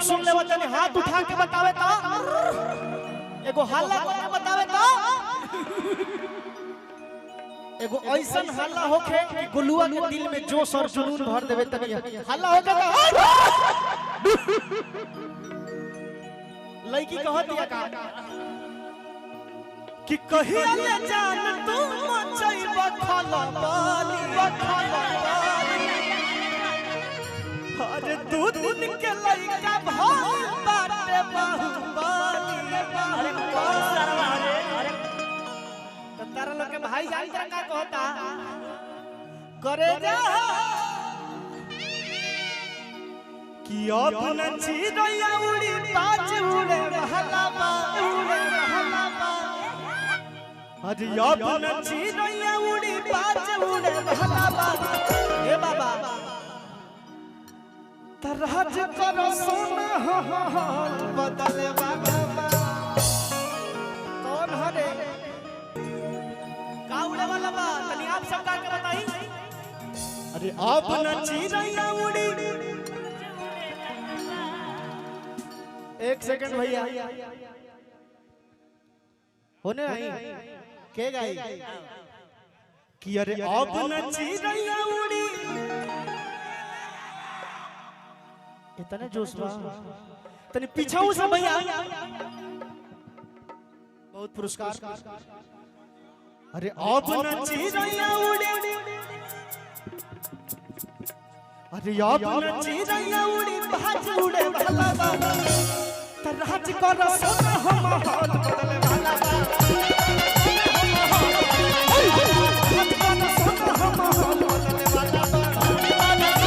सुन ले तनी हाथ उठा के बतावे तो एगो हल्ला करके बतावे तो एगो ऐसन हल्ला होखे कि गुलुआ के दिल में जोश और जुनून भर देवे तनी हल्ला होके तो लड़की कहत दिया का कि कहिया ले जान तू मचई बखला बाली अरे दू दिन के लइका भइल बाटे बाहुबली अरे तो तारा लोग के भाई जान तरह का कहता करे जा कि अब न चिड़ैया उड़ी बाज उड़े रहला बा अरे अब न चिड़ैया उड़ी बाज उड़े रहला बा ए बाबा तरहज करो सोना बदले बाबा कौन हरे काउड़े वाला बा तनी आप सब का के बताई अरे अब न चिड़ैया उड़ी एक सेकंड भैया होने आई के गाई कि अरे अब न चिड़ैया उड़ी इतने जोश बा तनी पीछाऊ से भैया बहुत पुरस्कार अरे अब न चिड़ैया उड़ी अरे अब न चिड़ैया उड़ी बाज उड़े भला बा तरहज कर सोना हम हाल बदले वाला बा सोना हम हाल बदले वाला बा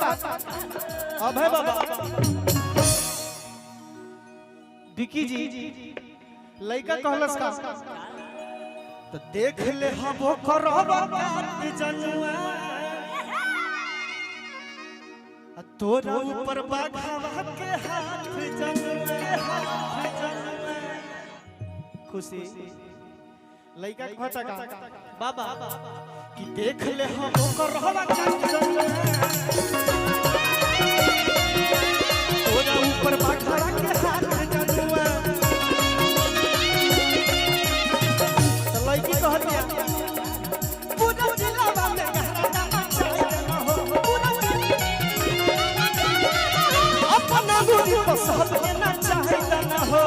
अब है बाबा विकी जी लइका कहलस का तो देख ले हबो करबा जनुआ तोरा ऊपर बाघावा के हाथ जनुआ खुशी लइका कहता का बाबा कि देख ले हबो करबा जनुआ तोरा ऊपर बाघावा के हाथ जनुआ तो लड़की कह दिया पूरा जिला में गहरा चाहिए न हो पूरा अपना दूरी पर सब लेना चाहिए न हो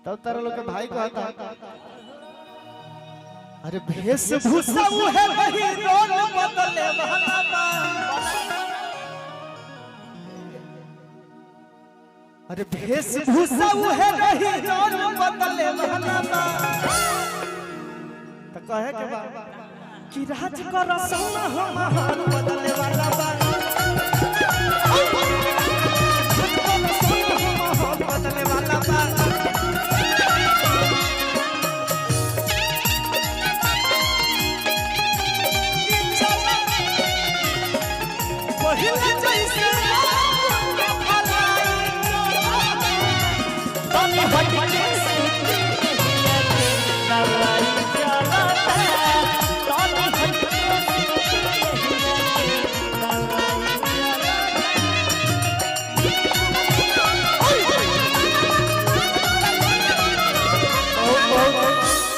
तब तारा लोग के भाई कहता अरे वेशभूषा है वही रोल बदले वाला बा अरे वेशभूषा है वही रोल बदले वाला बा तो कहे के बा कि राज कर सोना हम बदले वाला बा बदले वाला बा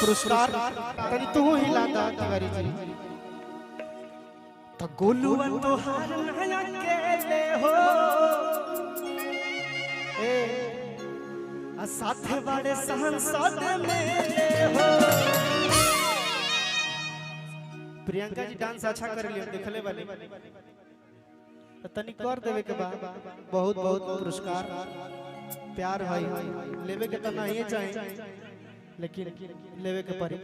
पुरस्कार तनी तू ही लादा तिवारी जी तो गोलुआ तोहार नया केले हो ए आ साथे बड़े संसद में हो प्रियंका जी डांस अच्छा कर लियो देखले वाले तो तनी कर देवे के बाद बहुत बहुत पुरस्कार प्यार भाई लेवे के तो नहीं चाहिए लेकिन लेवे के परी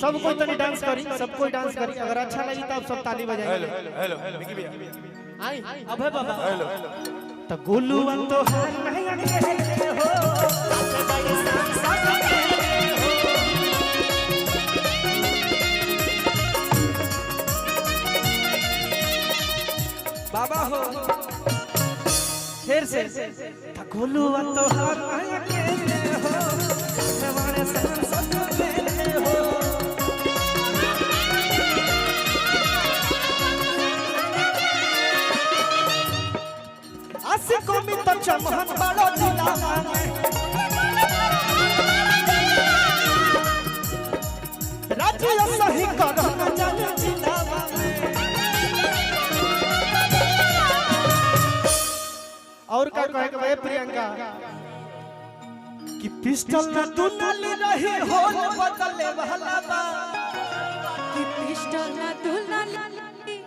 सब कोई तनी डांस करी, सब कोई डांस करी। अगर अच्छा लगी तो आप सब ताली बजाएंगे। हेलो हेलो विकी भैया आई अबे बाबा हेलो तो गोलुआ तो हार नहीं अकेले हो आते बड़े सांसद हो बाबा हो फिर से तो गोलुआ तो हार नहीं अकेले हो आते बड़े सांसद हो आशिकों में तो चमहन बड़ो जिलावा में राज्य सही करो न जाने जिलावा में और का कहे के भाई प्रियंका कि पिस्टल न तू नाली रही हो बदले वाला बा कि पिस्टल ना दुलाली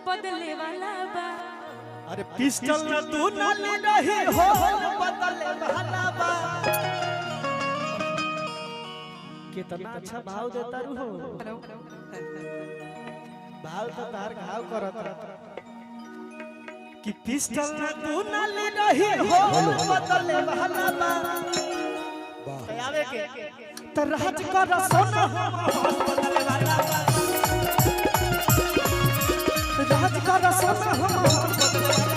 बदले वाला बा अरे पिस्टल न तू नाली रही हो बदले वाला बा कितना अच्छा भाव देता रू हो भाव तो तार घाव करत कि पिस्टल न तू नाली रही हो बदले वाला बा आवे के त राज कर सोना बदले वाला बा राज कर सोना